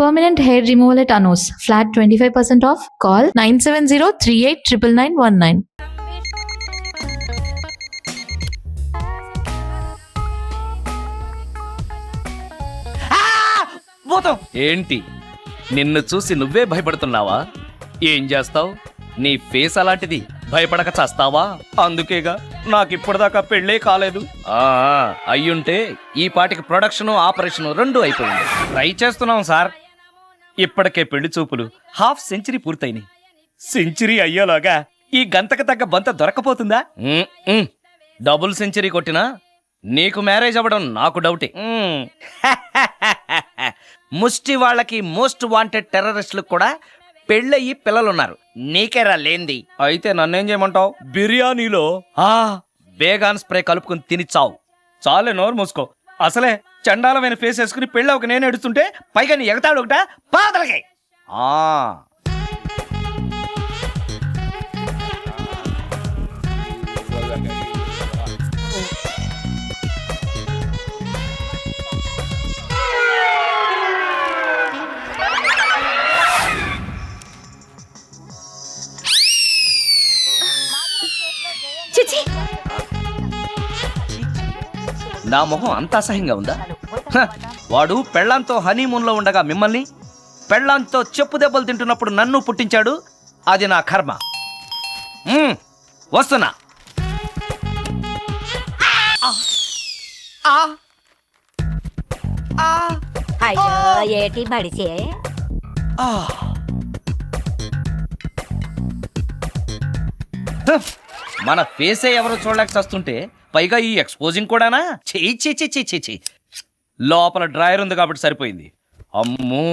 Permanent hair removal at Anos. Flat 25% off. Call 970-389919. ఏంటి నిన్ను చూసి నువ్వే భయపడుతున్నావా? ఏం చేస్తావు? నీ ఫేస్ అలాంటిది, భయపడక చస్తావా? అందుకేగా నాకిప్పటిదాకా పెళ్ళే కాలేదు. అయ్యుంటే ఈ పాటికి ప్రొడక్షన్ ఆపరేషన్ రెండు అయిపోయింది. ట్రై చేస్తున్నాం సార్. ఇప్పటికే పెళ్లి చూపులు హాఫ్ సెంచరీ పూర్తయినాయి. సెంచరీ అయ్యేలాగా ఈ గంతకు తగ్గ బంత దొరకపోతుందా? డబుల్ సెంచరీ కొట్టినా నీకు మ్యారేజ్ అవ్వడం నాకు డౌటే. ముష్టి వాళ్ళకి మోస్ట్ వాంటెడ్ టెర్రరిస్టులకు కూడా పెళ్ళయి పిల్లలున్నారు. నీకేరా లేంది. అయితే నన్నేం చేయమంటావు? బిర్యానీలో బేగాన్ స్ప్రే కలుపుకుని తిని చావు. చాలే, నోరు మూసుకో. అసలే చండాలమైన ఫేస్ వేసుకుని పెళ్ళి ఒక నేను ఎడుతుంటే పైగా నీ ఎగతాడు ఒకట పాదలకి. నా మొహం అంత అసహ్యంగా ఉందా? వాడు పెళ్ళాంతో హనీమూన్లో ఉండగా మిమ్మల్ని, పెళ్ళాంతో చెప్పు దెబ్బలు తింటున్నప్పుడు నన్ను పుట్టించాడు. అది నా కర్మ. వస్తున్నా. అయ్యో ఏటి బడిసే. మన ఫేసే ఎవరో చూడలేక చస్తుంటే పైగా ఈ ఎక్స్పోజింగ్ కూడానా? చెయ్యి. లోపల డ్రాయర్ ఉంది కాబట్టి సరిపోయింది. అమ్మో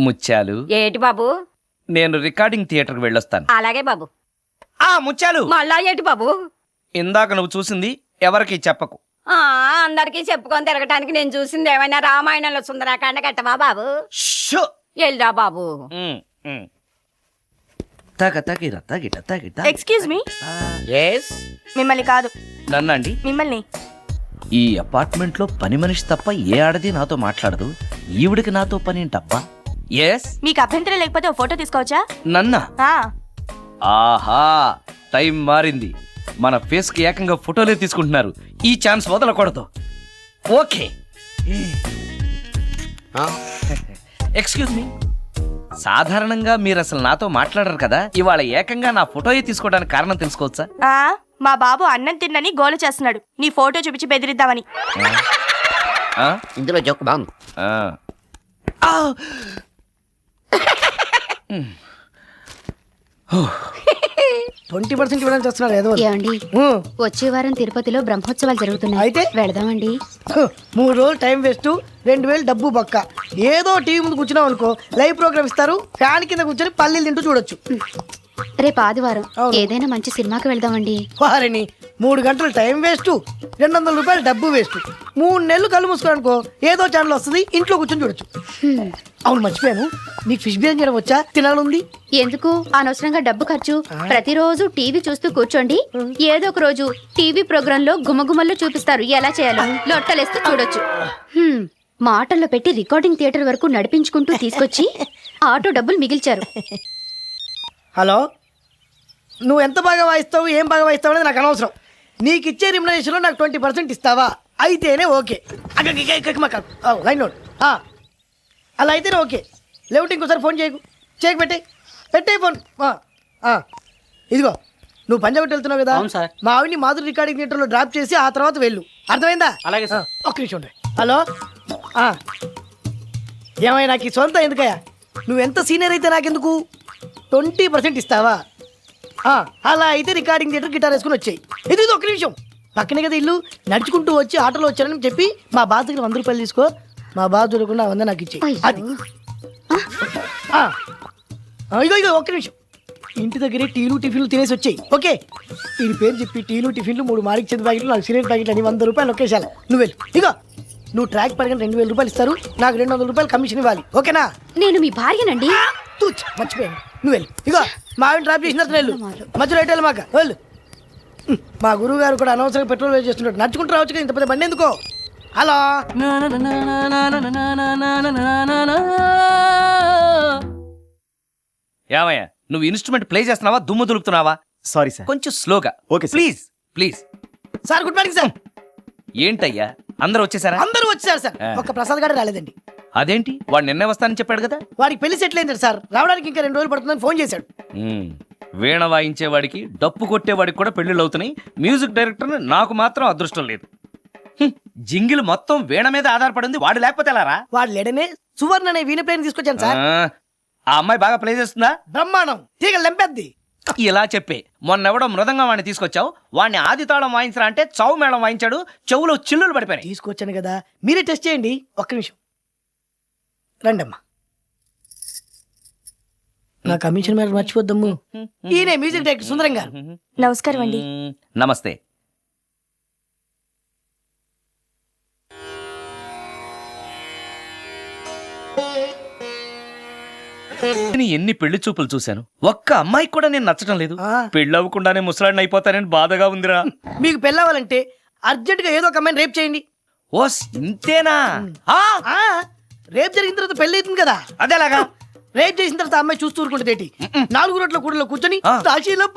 ముత్యాలు. ఏటి బాబు? నేను రికార్డింగ్ థియేటర్కి వెళ్ళొస్తాను. అలాగే బాబు. ముత్యాలు, మళ్ళా ఏటి బాబు? ఇందాక నువ్వు చూసింది ఎవరికి చెప్పకు. అందరికి చెప్పుకొని తిరగటానికి నేను చూసింది ఏమైనా రామాయణంలో సుందరాకాండ కట్టవా బాబు? వెళ్ళరా బాబు. Excuse me. మిమ్మల్ని కాదు. నన్నండి. మిమ్మల్ని. ఈ అపార్ట్మెంట్ లో పని మనిషి తప్ప ఏ ఆడది నాతో మాట్లాడదు. ఈవిడికి నాతో పని ఏంటబ్బా? మీకు అభ్యంతరం లేకపోతే ఓ ఫోటో తీసుకోవచ్చా? నన్నా? ఆహా, టైం మారింది. మన ఫేస్ కి ఏకంగా ఫోటోలే తీసుకుంటున్నారు. ఈ ఛాన్స్ వదలకూడదు. ఓకే. Excuse me. సాధారణంగా మీరు అసలు నాతో మాట్లాడరు కదా. ఇవాళ ఏకంగా నా ఫోటోయే తీసుకోవడానికి కారణం తెలుసుకోవచ్చా? మా బాబు అన్నం తిన్నని గోల చేస్తున్నాడు. నీ ఫోటో చూపించి బెదిరిద్దామని. ఇందులో జోక్ బాగుంది. 20% ఇవ్వడానికి వస్తున్నారు ఏదో. ఏమండి, వచ్చే వారం తిరుపతిలో బ్రహ్మోత్సవాలు జరుగుతున్నాయి. అయితే వెళదామండి. 3 రోజులు టైం వేస్ట్, 2000 డబ్బు బొక్క. ఏదో టీవీ ముందు కూర్చున్నాం అనుకో, లైవ్ ప్రోగ్రామ్ ఇస్తారు. ఫ్యాన్ కింద కూర్చొని పల్లీలు తింటూ చూడొచ్చు. రేపు ఆదివారం ఏదైనా మంచి సినిమాకి వెళ్దామండి. వారిని 3 గంటలు టైం వేస్ట్, 200 రూపాయలు డబ్బు వేస్ట్. 3 నెలలు కళ్ళు మూసుకోనుకో, ఏదో ఛానల్ వస్తుంది, ఇంట్లో కూర్చొని చూడొచ్చు. అవును, మర్చిపోయాను, నీకు ఫిష్ బిర్యానీ చేయడం వచ్చా? తినాలంది. ఎందుకు అనవసరంగా డబ్బు ఖర్చు? ప్రతిరోజు టీవీ చూస్తూ కూర్చోండి. ఏదో ఒక రోజు టీవీ ప్రోగ్రామ్ లో గుమ్మగుమ్మల్లో చూపిస్తారు ఎలా చేయాలో. లొట్టలేస్తూ చూడొచ్చు. మాటల్లో పెట్టి రికార్డింగ్ థియేటర్ వరకు నడిపించుకుంటూ తీసుకొచ్చి ఆటో డబ్బులు మిగిల్చారు. హలో, నువ్వు ఎంత బాగా వాయిస్తావు, ఏం బాగా వాయిస్తావు అనేది నాకు అనవసరం. నీకు ఇచ్చే రిమ్యునరేషన్లో నాకు 20% ఇస్తావా? అయితేనే ఓకే. Line note. అలా అయితేనే ఓకే. లేవుంటే ఇంకోసారి ఫోన్ చేయకు పెట్టే ఫోన్. ఇదిగో, నువ్వు పంజాబ్ వెళ్తున్నావు కదా, మా ఆవిని మాధురి రికార్డింగ్ థియేటర్లో డ్రాప్ చేసి ఆ తర్వాత వెళ్ళు. అర్థమైందా? అలాగే సార్. ఒక్క నిమిషం ఉండే. హలో, ఏమైనా నాకు ఈ సొంత ఎందుకయ్యా? నువ్వెంత సీనియర్ అయితే నాకెందుకు? 20% ఇస్తావా? అలా అయితే రికార్డింగ్ థియేటర్ గిటార్ వేసుకుని వచ్చాయి. ఇది ఒక్క నిమిషం, పక్కనే కదా ఇల్లు. నడుచుకుంటూ వచ్చి ఆటోలో వచ్చానని చెప్పి మా బాధ దగ్గర 100 రూపాయలు తీసుకో. మా బాధ చూడకుండా 100 నాకు ఇచ్చేయి. అది ఇగో ఒక్క నిమిషం. ఇంటి దగ్గరే టీలు టిఫిన్లు తినేసి వచ్చాయి. ఓకే, వీడి పేరు చెప్పి టీలు టిఫిన్లు 3 మారికి చెంది ప్యాకెట్లు, 4 సిగరెట్ ప్యాకెట్లు అని 100 రూపాయలు ఒకేసారి. నువ్వు వెళ్ళు. ఇగో, నువ్వు ట్రాక్ పడగానే 2000 రూపాయలు ఇస్తారు. నాకు 200 రూపాయలు కమిషన్ ఇవ్వాలి. ఓకేనా? నేను మీ భార్యనండి. మర్చిపోయాను. నువ్వు వెళ్ళు. ఇగో, మా ఆవిడ డ్రాప్ చేసిన వెళ్ళు. మధ్యలో ఎటు మాక వెళ్ళు. మా గురువు గారు కూడా అనవసరంగా పెట్రోల్ వేస్ట్ చేస్తున్నాడు. నడుచుకుంటూ రావచ్చు కదా, ఇంత పెద్ద బండి ఎందుకో. హలో ఏమయ్యా నువ్వు ఇన్స్ట్రుమెంట్ ప్లే చేస్తున్నావా దుమ్ము దులుపుతున్నావా? Sorry sir. కొంచెం స్లోగా. Okay sir. Please please. Sir good morning sir. ఏంటయ్యా అందరూ వచ్చేసారా? అందరూ వచ్చారు సార్, ఒక్క ప్రసాద్ గారు రాలేదండి. అదేంటి వాడు నిన్నే వస్తానని చెప్పాడు కదా. వాడికి పెళ్లి సెటిల్ అయింది సార్, రావడానికి ఇంకా 2 రోజులు పడుతుందని ఫోన్ చేశాడు. వీణ వాయించేవాడికి డప్పు కొట్టేవాడికి కూడా పెళ్లిళ్ళు అవుతున్నాయి. మ్యూజిక్ డైరెక్టర్ నాకు మాత్రం అదృష్టం లేదు. జింగిల్ మొత్తం వీణ మీద ఆధారపడింది, వాడు లేకపోతే ఎలారా? వాడు లేడనే సువర్ణ అనే వీణ ప్లేయర్ తీసుకొచ్చాను సార్. ఆ అమ్మాయి బాగా ప్లే చేస్తుందా? బ్రహ్మాండం, తీగలు లెంపేద్ది. ఇలా చెప్పే మొన్నెవడో మృదంగం వాడిని తీసుకొచ్చావు, వాడిని ఆది తాళం వాయించరా అంటే చౌ మేళం వాయించాడు, చెవులో చిల్లులు పడిపోయాయి. తీసుకొచ్చాను కదా, మీరే టెస్ట్ చేయండి. ఒక్క నిమిషం రండమ్మా. నా కమిషన్ మీద మర్చిపోద్దమ్ము. ఈయనే మ్యూజిక్ డైరెక్టర్ సుందరం గారు. నమస్కారం అండి. నమస్తే. నేను ఎన్ని పెళ్లి చూపులు చూశాను, ఒక్క అమ్మాయికి కూడా నేను నచ్చడం లేదు. ఆ. పెళ్లి అవ్వకుండానే ముసలాడిని అయిపోతానని బాధగా ఉందిరా. మీకు పెళ్ళవాలంటే అర్జెంట్ గా ఏదో ఒక అమ్మాయిని రేప్ చేయండి. ఓస్ ఇంతేనా? ఆ, ఆ, రేప్ జరిగిన తర్వాత పెళ్లి అవుతుంది కదా, అదేలాగా. రేప్ చేసిన తర్వాత ఆ అమ్మాయి చూస్తూ ఊరుకుంటుంది. 4 రోడ్ల కూడలో కూర్చొని ఆ. నాశీలో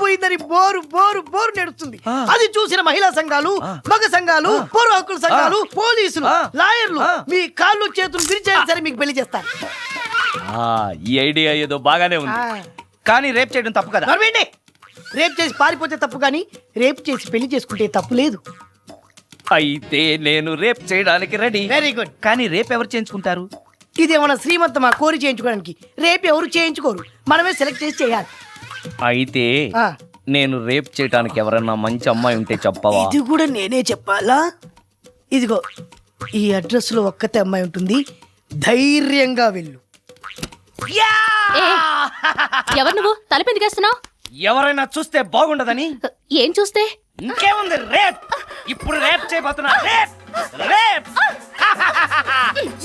పోయిందని బోరు బోరు బోరు నేడుస్తుంది. ఆ. అది చూసిన మహిళా సంఘాలు, మగ సంఘాలు, పౌర హక్కుల సంఘాలు, పోలీసులు, ఆ. లాయర్లు ఆ. మీ కాళ్ళు చేతులు విరిచేయాలి సరే మీకు పెళ్లి చేస్తారు. ఈ ఐడియా ఏదో బాగానే ఉంది, కానీ రేప్ చేయడం తప్పు కదా. నడవండి. రేప్ చేసి పారిపోతే తప్పు, కానీ రేప్ చేసి పెళ్లి చేసుకుంటే తప్పు లేదు. అయితే నేను రేప్ చేయడానికి రెడీ. Very good. కానీ రేప్ ఎవరు చేయించుకుంటారు? ఇదేమన్నా శ్రీమంతమా కోరి చేయించుకోవడానికి? రేపు ఎవరు చేయించుకోరు, మనమే సెలెక్ట్ చేసి చేయాలి. అయితే ఆ. నేను రేప్ చేయడానికి ఎవరన్నా మంచి అమ్మాయి ఉంటే చెప్పవా? ఇది కూడా నేనే చెప్పాలా? ఇదిగో ఈ అడ్రస్ లో ఒక్కతే అమ్మాయి ఉంటుంది, ధైర్యంగా వెళ్ళు. ఎవరు నువ్వు తలపెందుకేస్తున్నావు? ఎవరైనా చూస్తే బాగుండదని. ఏం చూస్తే? ఇంకేముంది, రేప్. ఇప్పుడు రేప్ చేయబోతున్నా. Rape rape.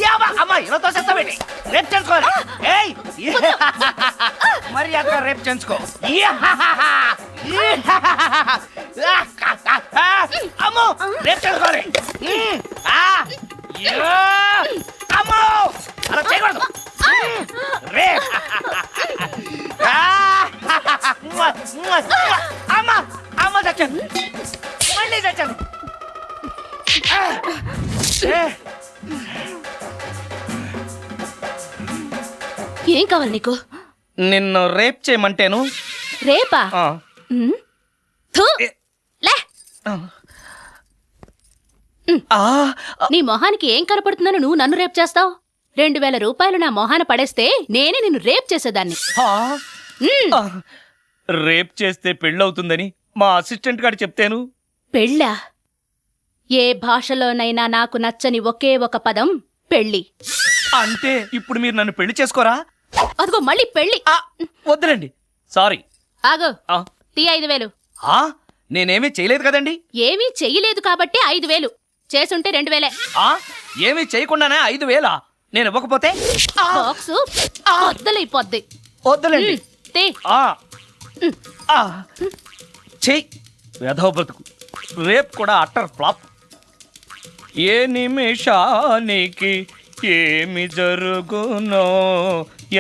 యావా, అమ్మాయి ఇలా తోసేస్తావేంటి? రేప్ చేసుకోవాలి. ఏయ్ మరి అక్కడ రేప్ చేసుకో. అమ్మో రేప్ చేసుకోవాలి. అమ్మో అలా చేయకూడదు. రేప్. అమ్మ అమ్మ చచ్చాను, మళ్ళీ చచ్చాను. ఏం కావాలి నీకు? నిన్ను రేప్ చేయమంటేను. రేపా? ఆ. ఉమ్. థు. లే. ఆ, నీ మొహానికి ఏం కనపడుతుందని నువ్వు నన్ను రేప్ చేస్తావు? 2000 రూపాయలు నా మొహాన పడేస్తే నేనే నిన్ను రేప్ చేసేదాన్ని. ఆ. ఉమ్. ఆ. రేప్ చేస్తే పెళ్ళవుతుందని మా అసిస్టెంట్ గారు చెప్తేను. పెళ్ళా? ఏ భాషలోనైనా నాకు నచ్చని ఒకే ఒక పదం పెళ్ళి. అంటే ఇప్పుడు మీరు నన్ను పెళ్లి చేసుకోరా? అదిగో మళ్ళీ పెళ్ళి. ఆ, వద్దులేండి, సారీ. ఆగో, ఆ. తీ 5000. ఆ, నేనేమీ చేయలేదు కదండి. ఏమీ చెయ్యలేదు కాబట్టి 5000. చేసుంటే 2000. ఆ, ఏమీ చేయకుండానే 5,000 నేను ఇవ్వకపోతే? ఆ, బాక్సు వద్దలైపోద్ది. వద్దులేండి. తీ. ఆ, ఆ, చెయ్. వెధవ బ్రతుకు. రేప్ కూడా అట్టర్ ఫ్లాప్. ఏ నిమిషానికి ఏమి జరుగునో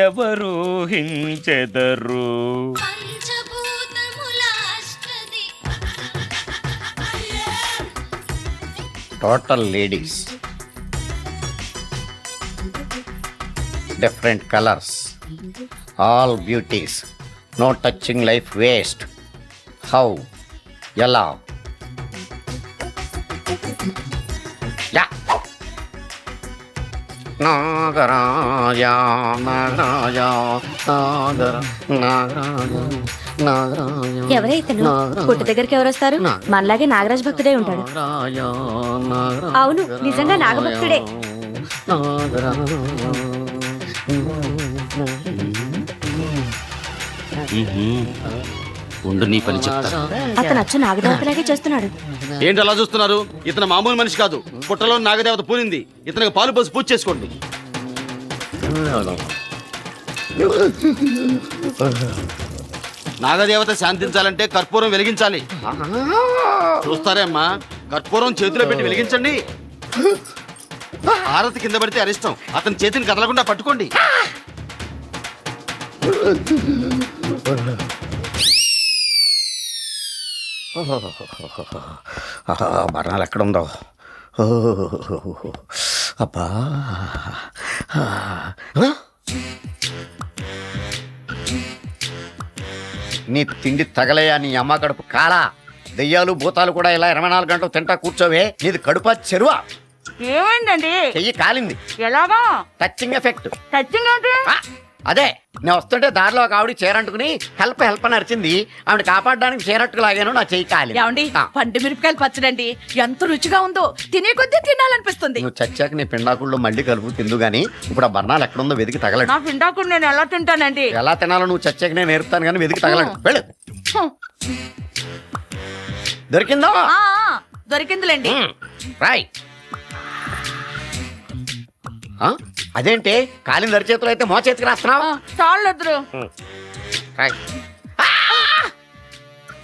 ఎవరు హించెదరు. Total ladies, different colors, all beauties, no touching life waste. How? Yalla. Yeah. Nagaraja, Nagaraja, Nagaraja, Nagaraja. ఎవరైతను పుట్టు దగ్గరికి ఎవరు వస్తారు? మనలాగే నాగరాజ్ భక్తుడే ఉంటాడు. అవును, నిజంగా నాగభక్తుడే. ఉండు నీ పని చెప్తా. అతను అచ్చు నాగదేవతలాగే చేస్తున్నాడు. ఏంటి అలా చూస్తున్నారు? ఇతను మామూలు మనిషి కాదు, పుట్టలో నాగదేవత పూనింది. ఇతనికి పాలు పోసి పూజ చేసుకోండి. నాగదేవత శాంతించాలంటే కర్పూరం వెలిగించాలి. చూస్తారే అమ్మా, కర్పూరం చేతిలో పెట్టి వెలిగించండి. హారతి కింద పడితే అరిష్టం. అతని చేతిని కదలకుండా పట్టుకోండి. మరణాలు ఎక్కడుందో. అబ్బా, నీ తిండి తగలయా నీ అమ్మ కడుపు కాలా. దెయ్యాలు భూతాలు కూడా ఇలా 24 గంటలు తింటా కూర్చోవే. నీది కడుపా చెరువా? ఏమైందండి? చెయ్యి కాలింది. ఎలాగా? Touching effect. టచింగ్ ఏంటి? అదే నేను వస్తుంటే దారిలో ఒక ఆవిడ చీరంటుకుని హెల్ప్ అని అరిచింది. ఆవిడ కాపాడడానికి చీరట్టుకు లాగాను, నా చెయ్యి కాలి. ఏమండి, పండు మిరపకాయలు పచ్చడండి ఎంత రుచిగా ఉందో, తినే కొద్దీ తినాలనిపిస్తుంది. నువ్వు చచ్చాక నీ పిండాకుళ్ళు మళ్ళీ కలుపు తిందు గానీ ఇప్పుడు ఆ బర్ణాలు ఎక్కడుందో వెతికి తగలడు. నా పిండాకుడు నేను ఎలా తింటానండి? ఎలా తినాలో నువ్వు చచ్చాక నేను నేర్పుతాను కానీ వెతికి తగలడు. వెళ్ళు. దొరికిందో? ఆ, దొరికిందిలేండి. రాయ్. అదేంటి కాలిన దరిచేతులు అయితే మో చేతికి రాస్తున్నావు? చాలెదురు. రాయ్.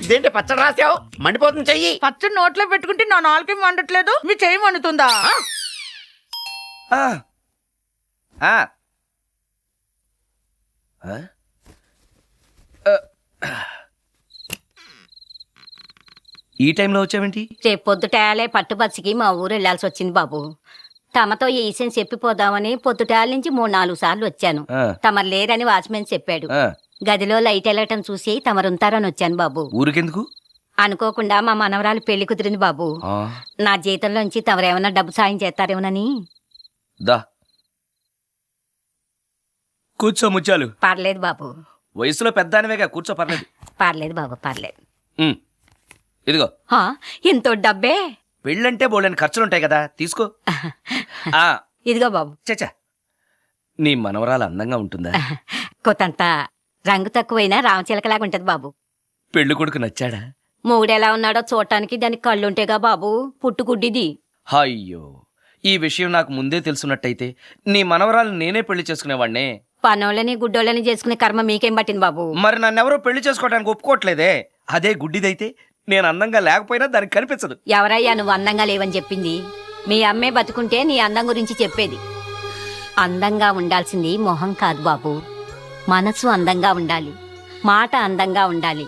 ఇదేంటి పచ్చడి రాసావు? మండిపోతుంది చెయ్యి. పచ్చడి నోట్లో పెట్టుకుంటే నా నాలుగు వండట్లేదు, మీ చెయ్యి వండుతుందా? ఆ. ఆ. ఆ? ఈ టైంలో వచ్చావేంటి? రేపు పొద్దుటాలే పట్టుబచ్చికి మా ఊరు వెళ్లాల్సి వచ్చింది బాబు. తమతో ఈ విషయం చెప్పిపోదామని పొద్దుటాల నుంచి 3-4 సార్లు వచ్చాను. ఆ. తమరు లేరని వాచ్మెన్ చెప్పాడు. ఆ. గదిలో లైట్ వెళ్ళటం చూసి తమరుంటారని వచ్చాను బాబు. ఊరికెందుకు? అనుకోకుండా మా మనవరాలు పెళ్లి కుదిరింది బాబు. ఆ. నా జీతంలోంచి తమరేమన్నా డబ్బు సాయం చేస్తారేమోనని. దా కూర్చో ముచ్చాలు. పర్లేదు బాబు, వయసులో పెద్దానివేగా, కూర్చో, పర్లేదు. పర్లేదు బాబు, పర్లేదు. ఉమ్. ఇదిగో హా, ఇంతో డబ్బే? పెళ్ళంటే బోళ్ళని ఖర్చులుంటాయి కదా, తీసుకో. ఆ. ఇదిగో బాబు. చచ్చా, నీ మనవరాలు అందంగా ఉంటుందా? కొత్తంత రంగు తక్కువైనా రామచిలకలాగా ఉంటది బాబు. పెళ్లి కొడుకు నచ్చాడా? మూడెలా ఉన్నాడో చూడటానికి దానికి కళ్ళుంటేగా బాబు, పుట్టుగుడ్డిది. అయ్యో, ఈ విషయం నాకు ముందే తెలుసున్నట్టయితే నీ మనవరాలు నేనే పెళ్లి చేసుకునేవాడినే. పనోళ్ళని గుడ్డోళ్ళని చేసుకునే కర్మ మీకేం పట్టింది బాబు? మరి నన్నెవరో పెళ్లి చేసుకోవడానికి ఒప్పుకోవట్లేదే. అదే గుడ్డిదైతే నేను అందంగా లేకపోయినా దానికి కనిపించదు. ఎవరయ్యా నువ్వు అందంగా లేవని చెప్పింది? మీ అమ్మే బతుకుంటే నీ అందం గురించి చెప్పేది. అందంగా ఉండాల్సింది మొహం కాదు బాబు, మనసు అందంగా ఉండాలి, మాట అందంగా ఉండాలి,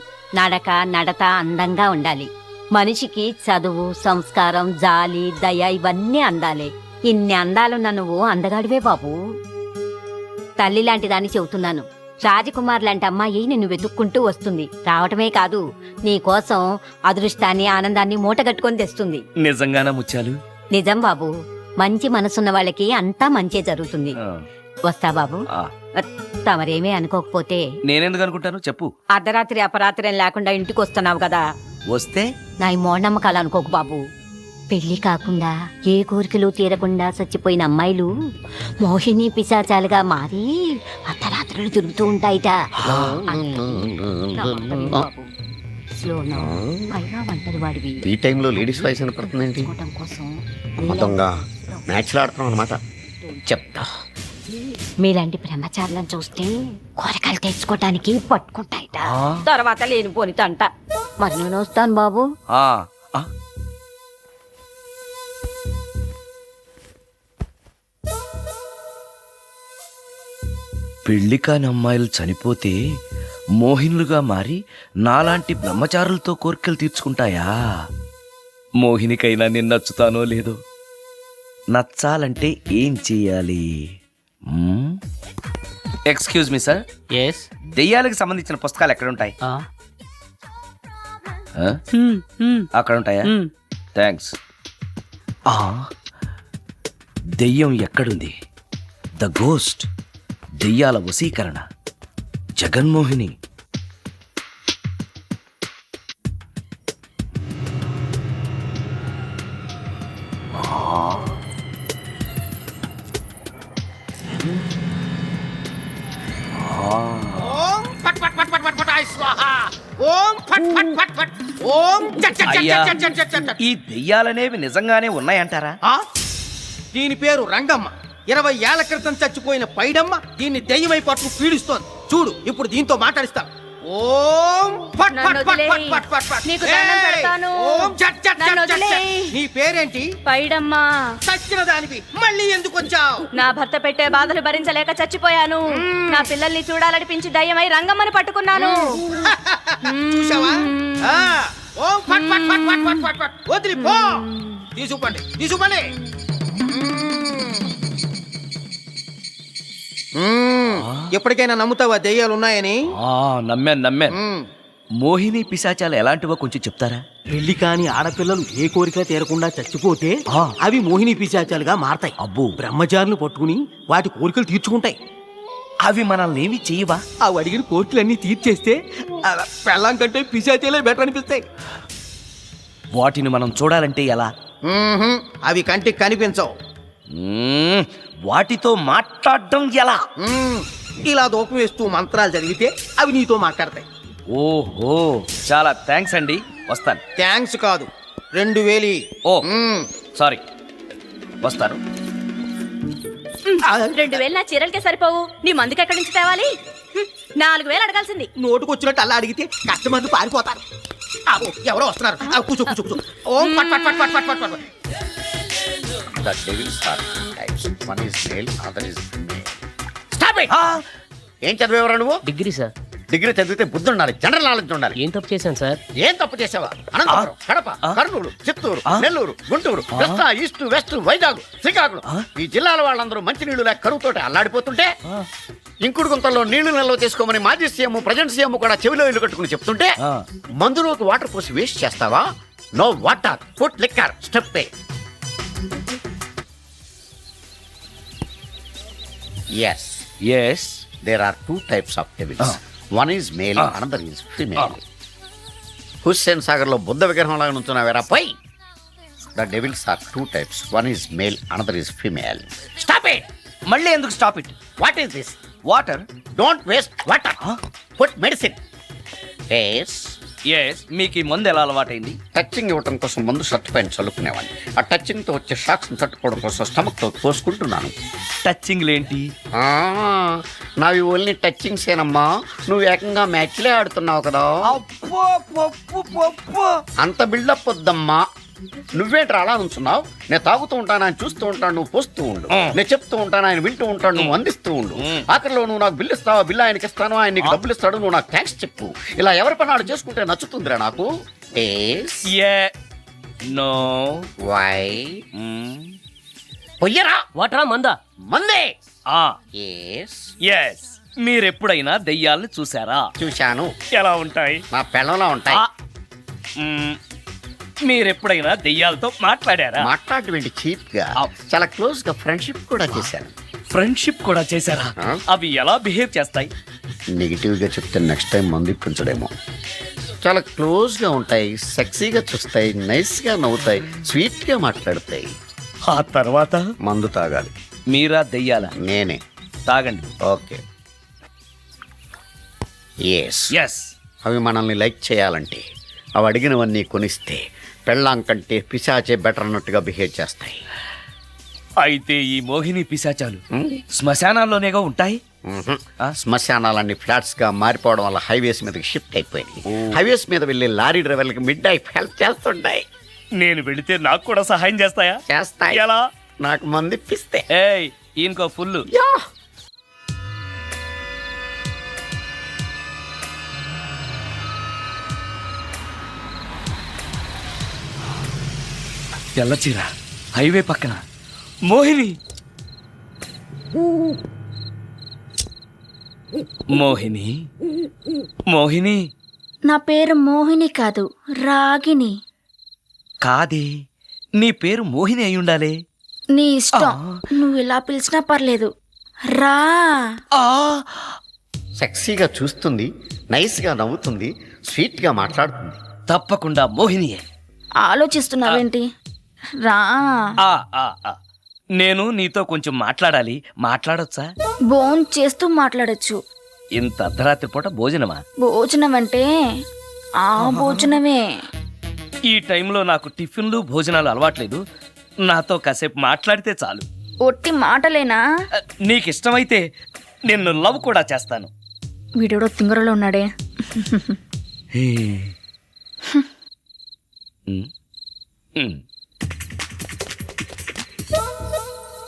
నడత అందంగా ఉండాలి. మనిషికి చదువు, సంస్కారం, జాలి, దయ ఇవన్నీ అందాలే. ఇన్ని అందాలున్న నువ్వు అందగాడివే బాబు. తల్లి లాంటి దాన్ని చెబుతున్నాను. రాజకుమార్ లాంటి అమ్మాయి నిన్ను వెతుక్కుంటూ వస్తుంది. రావటమే కాదు, నీ కోసం అదృష్టాన్ని, ఆనందాన్ని మూటగట్టుకొని తెస్తుంది. నిజంగానా ముత్యాలు? నిజం బాబు, మంచి మనసున్న వాళ్ళకి అంతా మంచే జరుగుతుంది. ఆ. వస్తా బాబు. ఆ. తమరేమీ అనుకోకపోతే. నేనెందుకు అనుకుంటాను చెప్పు. అర్ధరాత్రి అపరాత్రి లేకుండా ఇంటికి వస్తున్నావు కదా, వస్తే నా ఈ మూఢనమ్మకాలు అనుకోకు బాబు. పెళ్లి కాకుండా ఏ కోరికలు తీరకుండా చచ్చిపోయిన అమ్మాయిలు మోహిని పిశాచాలుగా మారి అర్ధరాత్రులు తిరుగుతూ ఉంటాయిట. ఈ టైంలో లేడీస్ వాయిస్ వినపడుతుందేంటి? మొత్తంగా మ్యాచ్లు ఆడుతున్నాం అనమాట. చెప్తా. మీలాంటి బ్రహ్మచారులను చూస్తే కోరికలు తెచ్చుకోవటానికి పట్టుకుంటాయిట. తర్వాత లేనిపోని తంట. మరి నేను వస్తాను బాబు. ఆ. ఆ. పెళ్లి కాని అమ్మాయిలు చనిపోతే మోహినులుగా మారి నాలాంటి బ్రహ్మచారులతో కోరికలు తీర్చుకుంటాయా? మోహినికైనా నేను నచ్చుతానో లేదో. నచ్చాలంటే ఏం చెయ్యాలి? Excuse me sir. ఎస్. దెయ్యాలకు సంబంధించిన పుస్తకాలు ఎక్కడ ఉంటాయి? అక్కడ ఉంటాయా? థ్యాంక్స్. దెయ్యం ఎక్కడుంది? ద గోస్ట్, దెయ్యాల వశీకరణ, జగన్మోహిని. అయ్యా, ఈ దెయ్యాలనేవి నిజంగానే ఉన్నాయంటారా? దీని పేరు రంగమ్మ. 20 ఏళ్ల క్రితం చచ్చిపోయిన పైడమ్మ దీన్ని దెయ్యమై పట్టు పీడిస్తోంది. చూడు, ఇప్పుడు దీంతో మాట్లాడిస్తా. ఓం ఫట్ నన్ను ఫట్ ఫట్ వదిలేయ్. ఫట్ ఫట్ ఫట్. నీకు దండం ఏయ్! పెడతాను. ఓం చట్ చట్ నన్ను చట్ చట్ చట్. వదిలేయ్. నీ పేరేంటి? పైడమ్మా. చచ్చిన దానివి మళ్ళీ ఎందుకు వచ్చావు? నా భర్త పెట్టే బాధలు భరించలేక చచ్చిపోయాను. నా పిల్లల్ని చూడాలనిపించి దయ్యమై రంగమ్మని పట్టుకున్నాను. చూసావా? ఆ, ఓం ఫట్ ఫట్ ఫట్ ఫట్ ఫట్ ఫట్ ఫట్. వదిలి పో. తీసుకుపండి తీసుకుపండి. ఎప్పటికైనా నమ్ముతావా దెయ్యాలు ఉన్నాయని? నమ్మాను మోహిని పిశాచాలు ఎలాంటివో కొంచెం చెప్తారా? పెళ్లి కాని ఆడపిల్లలు ఏ కోరిక తీరకుండా చచ్చిపోతే అవి మోహిని పిశాచాలుగా మారతాయి. అబ్బో. బ్రహ్మచారులు పట్టుకుని వాటి కోరికలు తీర్చుకుంటాయి. అవి మనల్ని ఏమి చెయ్యవా? అవి అడిగిన కోరికలన్నీ తీర్చేస్తే పెళ్ళం కంటే పిశాచాలే బెటర్ అనిపిస్తాయి. వాటిని మనం చూడాలంటే ఎలా? అవి కంటికి కనిపించవు. మ్మ్, వాటితో మాట్లాడడం ఎలా? ఇలా దూపం వేస్తూ మంత్రాలు చదివితే అవి నీతో మాట్లాడతాయి. ఓహో, చాలా థ్యాంక్స్ అండి, వస్తాను. థ్యాంక్స్ కాదు, 2000. ఓ సారీ, వస్తాను. 2000 నా చీరలకే సరిపోవు. నీ మందుకి ఎక్కడి నుంచి తేవాలి? 4000 అడగాల్సింది. నోటుకొచ్చినట్టు అలా అడిగితే కస్టమర్లు పారిపోతారు. ఆబో, ఎవరో వస్తున్నారు. కూర్చో కూర్చో కూర్చో. ఓం ఫట్ ఫట్ ఫట్ ఫట్ ఫట్ ఫట్ ఫట్. The devils are two types. One is male, other is female. Stop it! ఏం చదివేవరా నువ్వు? Degree sir. డిగ్రీ చదివితే బుద్ధి ఉండాలి, జనరల్ నాలెడ్జ్ ఉండాలి. ఏం తప్పు చేశాను సార్? ఏం తప్పు చేసావా? అనంతపురం, కడప, కర్నూలు, చిత్తూరు, నెల్లూరు, గుంటూరు, కృష్ణా, ఈస్ట్, వెస్ట్, వైజాగ్, శ్రీకాకుళం ఈ జిల్లాల వాళ్ళందరూ మంచినీళ్లు లేక కరువుతోటి అల్లాడిపోతుంటే ఇంకుడు గుంతల్లో నీళ్లు నిల్వ చేసుకోమని మాజీ సీఎం, ప్రజెంట్ సీఎం కూడా చెవిలో ఇల్లు కట్టుకుని చెప్తుంటే మందులోకి వాటర్ పోసి వేస్ట్ చేస్తావా? No water, food, liquor, step. Yes. Yes. There are two types of devils. One is male, another is female. Hussain Sagar లో బుద్ధ విగ్రహం లాగా నుంచున్నావేరా పై. The devils are two types. One is male, another is female. Stop it! మళ్ళీ ఎందుకు stop it? What is this? Water. Don't waste water. Put medicine. Yes. Yes, మీకు ఈ మందు ఎలా అలవాటైంది? టచింగ్ ఇవ్వటం కోసం ముందు షర్ట్ పైన చల్లుకునేవాడిని. ఆ టచింగ్ తో వచ్చే షాక్స్ తట్టుకోవడం కోసం స్టమక్ తో పోసుకుంటున్నాను. టచింగ్ లేంటి? నావి ఓన్లీ టచింగ్స్ ఏనమ్మా. నువ్వు ఏకంగా మ్యాచ్లే ఆడుతున్నావు కదా. అంత బిల్డప్ వద్దమ్మా. నువ్వేంట్రా అలా ఉంచున్నావు? నేను తాగుతూ ఉంటాను, ఆయన చూస్తూ ఉంటాను, నువ్వు పోస్తూ ఉండు. నేను చెప్తూ ఉంటాను, ఆయన వింటూ ఉంటాడు, నువ్వు అందిస్తూ ఉండు. ఆఖరిలో నువ్వు నాకు బిల్లు ఇస్తావా, బిల్లు ఆయనకి ఇస్తాను, ఆయన నీకు డబ్బులు ఇస్తాడు, నువ్వు నాకు థ్యాంక్స్ చెప్పు. ఇలా ఎవరి పని ఆడు చేసుకుంటే నచ్చుతుందిరా నాకు. నో. వై? పొయ్యరా. వాటరా మందా? మందే. ఎస్. మీరెప్పుడైనా దెయ్యాలను చూసారా? చూశాను. ఎలా ఉంటాయి? నా పెళ్ళంలా ఉంటాయి. మీరెప్పుడైనా దెయ్యాలతో మాట్లాడారా? మాట్లాడేంటి చీప్ గా, చాలా క్లోజ్ గా ఫ్రెండ్షిప్ కూడా చేశాను. ఫ్రెండ్షిప్ కూడా చేశారా? అవి ఎలా బిహేవ్ చేస్తాయి? నెగిటివ్ గా చెప్తే నెక్స్ట్ టైం మందు ఇప్పించడేమో. చాలా క్లోజ్ గా ఉంటాయి, సెక్సీగా చూస్తాయి, నైస్ గా నవ్వుతాయి, స్వీట్ గా మాట్లాడతాయి. ఆ తర్వాత మందు తాగాలి. మీరా దెయ్యాల? నేనే. తాగండి. ఓకే. ఎస్. ఎస్. అవి మనల్ని లైక్ చేయాలంటే అవి అడిగినవన్నీ కొనిస్తే పెళ్ళాం కంటే పిశాచే బెటర్ అన్నట్టుగా బిహేవ్ చేస్తాయి. అయితే ఈ మోహిని పిశాచాలు శ్మశానాల్లోనేగా ఉంటాయి? శ్మశానాలన్నీ ఫ్లాట్స్ గా మారిపోవడం వల్ల హైవేస్ మీదకి షిఫ్ట్ అయిపోయింది. హైవేస్ మీద వెళ్ళి లారీ డ్రైవర్లకి మిడ్ నైట్ హెల్ప్ చేస్తుంటాయి. నేను వెళితే నాకు కూడా సహాయం చేస్తాయా? చేస్తాయి. ఎలా? నాకు మంది ఇప్పిస్తే. ఏయ్, ఇంకో ఫుల్. తెల్లచీర, హైవే పక్కన మోహిని. మోహిని, మోహిని. నా పేరు మోహిని కాదు, రాగిని. కాదే, నీ పేరు మోహిని అయి ఉండాలే. నీ ఇష్టం, నువ్వు ఇలా పిలిచినా పర్లేదు. రా. సెక్సీగా చూస్తుంది, నైస్ గా నవ్వుతుంది, స్వీట్ గా మాట్లాడుతుంది. తప్పకుండా మోహినియే. ఆలోచిస్తున్నావేంటి? రా. నేను నీతో కొంచెం మాట్లాడాలి. మాట్లాడొచ్చా? భోజనం చేస్తూ మాట్లాడొచ్చు. ఇంత అర్ధరాత్రి పూట భోజనమా? భోజనం అంటే ఆ భోజనమే. ఈ టైంలో నాకు టిఫిన్లు భోజనాలు అలవాట్లేదు. నాతో కాసేపు మాట్లాడితే చాలు. ఒట్టి మాటలేనా? నీకిష్టమైతే నిన్ను లవ్ కూడా చేస్తాను. వీడెవడో తింగరలో ఉన్నాడే.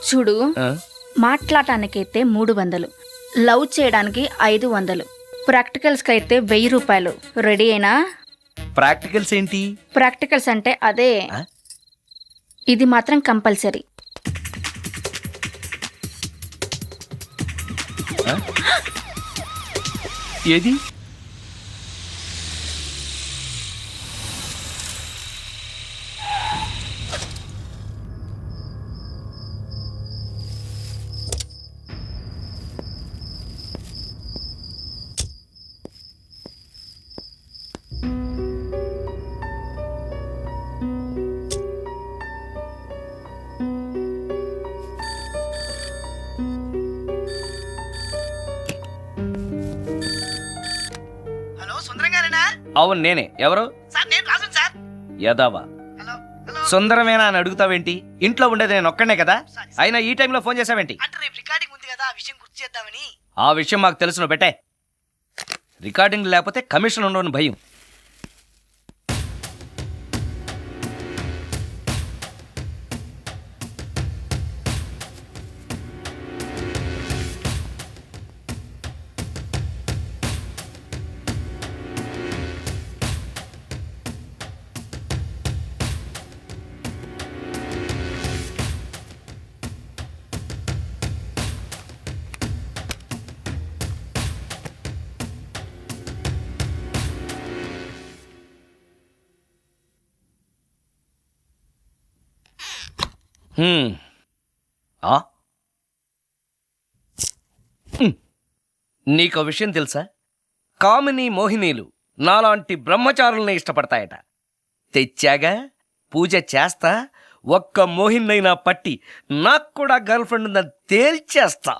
చూడు, మాట్లాడటానికైతే 300, లవ్ చేయడానికి 500, ప్రాక్టికల్స్కి అయితే 1000 రూపాయలు. రెడీ అయినా? ప్రాక్టికల్స్ ఏంటి? ప్రాక్టికల్స్ అంటే అదే, ఇది మాత్రం కంపల్సరీ. ఏది? హలో సుందరం గారేనా? అవును నేనే. ఎవరు? సార్ నేను రాజు సార్. యదావా, హలో హలో. సుందరమేనా అని అడుగుతావేంటి? ఇంట్లో ఉండేది నేను ఒక్కనే కదా. అయినా ఈ టైంలో ఫోన్ చేసావేంటి? అంటే రేపు రికార్డింగ్ ఉంది కదా, ఆ విషయం గుర్తు చేద్దామని. ఆ విషయం మాకు తెలుసును పెట్టే. రికార్డింగ్ లేకపోతే కమిషన్ ఉండవని భయం. నీకో విషయం తెలుసా? కామిని మోహినీలు నాలాంటి బ్రహ్మచారుల్ని ఇష్టపడతాయట. తెచ్చాగా, పూజ చేస్తా, ఒక్క మోహిన్నైనా పట్టి నాకు కూడా గర్ల్ ఫ్రెండ్ ఉందని తేల్చేస్తా.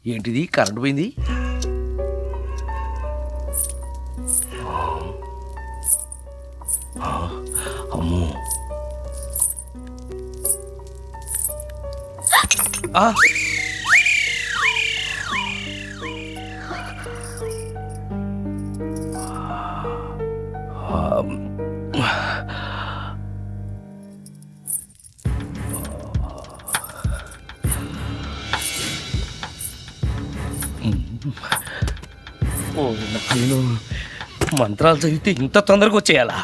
ఏంటిది? కరెంట్ పోయింది. అమ్మో, మంత్రాలు చదివితే ఇంత తొందరగా వచ్చేయాలా?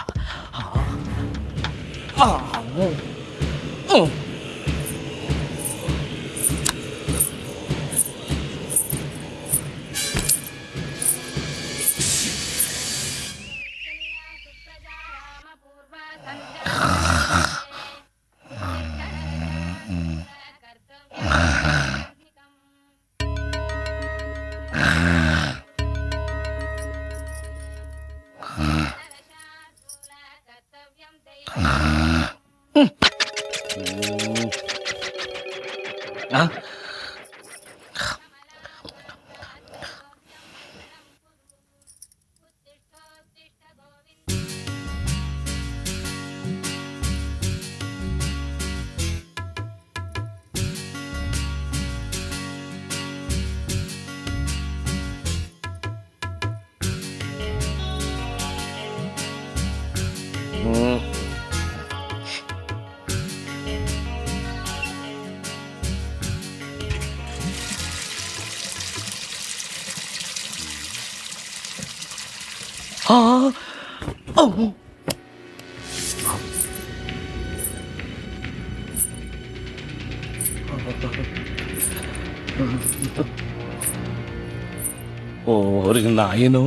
ఓరి నాయనో,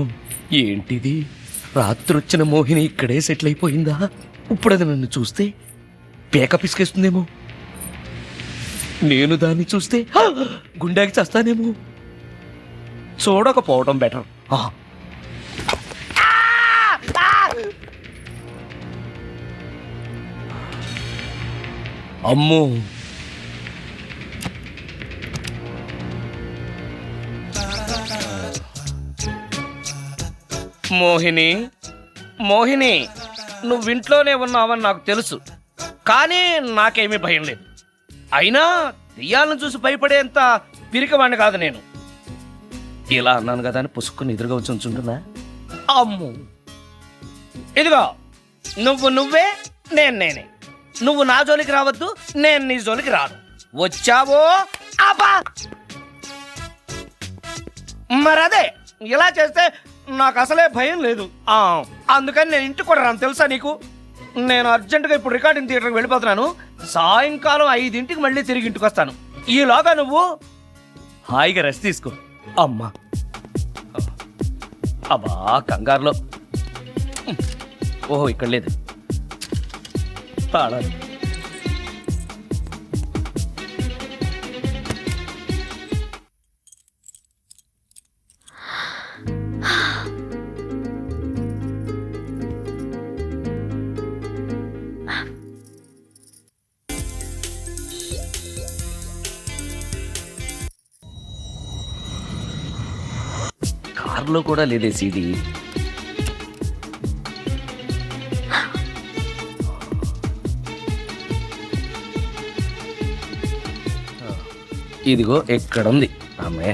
ఏంటిది? రాత్రొచ్చిన మోహిని ఇక్కడే సెటిల్ అయిపోయిందా? ఇప్పుడు అది నన్ను చూస్తే పేక పిసికేస్తుందేమో. నేను దాన్ని చూస్తే గుండెకి చస్తానేమో. చూడకపోవడం బెటర్. అమ్మో, మోహిని, మోహిని, నువ్వింట్లోనే ఉన్నావని నాకు తెలుసు, కానీ నాకేమీ భయం లేదు. అయినా దెయ్యాలను చూసి భయపడేంత పిరికవాణ్ణి కాదు నేను. ఇలా అన్నాను కదా అని పుసుక్కుని ఎదురుగా వచ్చి ఉంచుంటుందా? అమ్ము, ఇదిగో నువ్వే, నేనే. నువ్వు నా జోలికి రావద్దు, నేను నీ జోలికి రాను. వచ్చావో అబ్బా, మరదే ఇలా చేస్తే నాకు అసలే భయం లేదు. అందుకని నేను ఇంటికి కూడా రాను, తెలుసా నీకు? నేను అర్జెంటుగా ఇప్పుడు రికార్డింగ్ థియేటర్కి వెళ్ళిపోతున్నాను. సాయంకాలం 5 మళ్ళీ తిరిగి ఇంటికి వస్తాను. ఈలోగా నువ్వు హాయిగా రెస్ట్ తీసుకో. అమ్మా, అబ్బా, కంగారులో. ఓహో, ఇక్కడ లేదు తాళాలు. కారులో కూడా లేదే సీడీ. ఇదిగో ఎక్కడుంది అమ్మాయి.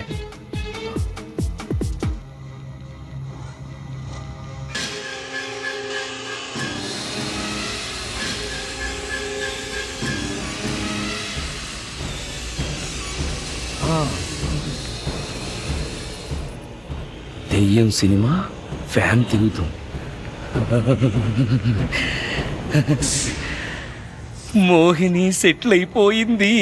దెయ్యం సినిమా ఫ్యాన్ తిరుగుతాం. మోహిని సెటిల్ అయిపోయింది.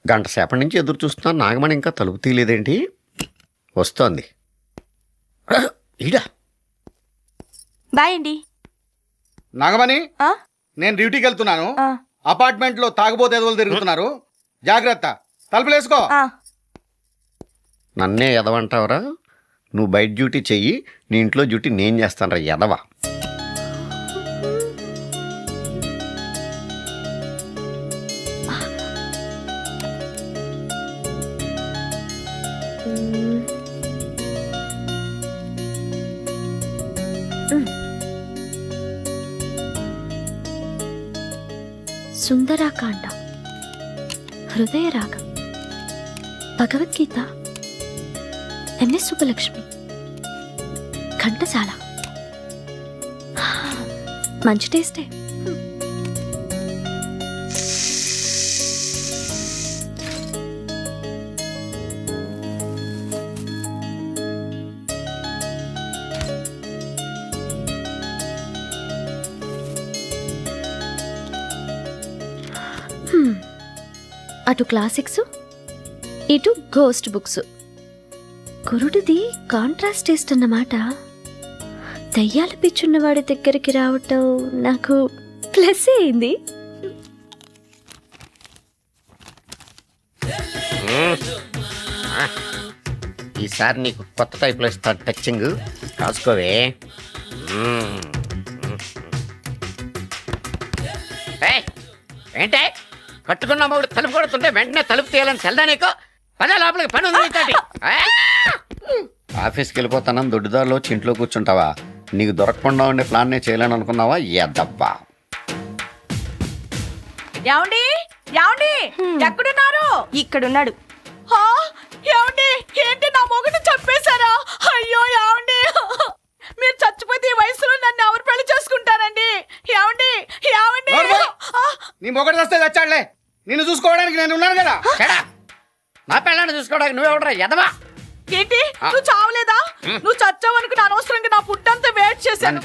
గంట సేపటి నుంచి ఎదురు చూస్తున్నా, నాగమణి ఇంకా తలుపు తీయలేదేంటి? వస్తోంది. ఈడా బాయ్ అండి. నాగమణి, ఆ? నేను డ్యూటీకి వెళ్తున్నాను. ఆ. అపార్ట్మెంట్ లో తాగుబోతు ఎదవలు తిరుగుతున్నారు, జాగ్రత్త. తలుపులేసుకో. నన్నే ఎదవంటావురా? నువ్వు బయట డ్యూటీ చెయ్యి, నీ ఇంట్లో డ్యూటీ నేను చేస్తాను రా ఎదవా. సుందరాకాండ, హృదయ రాగం, భగవద్గీత, ఎంఎస్ సుబ్బలక్ష్మి, ఘంటసాల. మంచి టేస్టే. అటు క్లాసిక్స్, ఇటు గోస్ట్ బుక్స్. కురుడిది కాంట్రాస్ట్ టేస్ట్ అన్నమాట. దయ్యాల పిచ్చున్నవాడి దగ్గరికి రావటం నాకు ప్లస్ అయింది. ఈసారి నీకు కొత్త టైప్లో ఇస్తాను టచ్చింగ్, కాసుకోవే. ఏంటే కట్టుకున్న మూడు తలుపు కొడుతుంటే వెంటనే తలుపు తీయాలని తెల్దా నీకు? పదే లోపలికి పని ఉంది. ఆఫీస్కి వెళ్ళిపోతానని దొడ్డిదారిలో ఇంట్లో కూర్చుంటావా? నీకు దొరకకుండా ఉండే ప్లాన్ నే చేయాలని అనుకున్నావా? ఎద్దబ్బా. ఏమండి, ఏమండి, ఎక్కడున్నారు? ఇక్కడున్నాడు. ఏమండి, ఏంటి నా మొగుడు చంపేశారా? అయ్యో ఏమండి, మీరు చచ్చిపోతే ఈ వయసులో నన్ను ఎవరు పెళ్లి చేసుకుంటారండి? ఏమండి, ఏమండి. నీ మొగడు వస్తే చచ్చాడులే, నిన్ను చూసుకోవడానికి నేను ఉన్నాను కదా. నా పిల్లని చూసుకోవడానికి నువ్వెవడరా ఎదవా? ఏంటి, నువ్వు చావలేదా? నువ్వు చచ్చావనుకుని అనవసరంగా నా పుట్టంతా వేట్ చేశాను.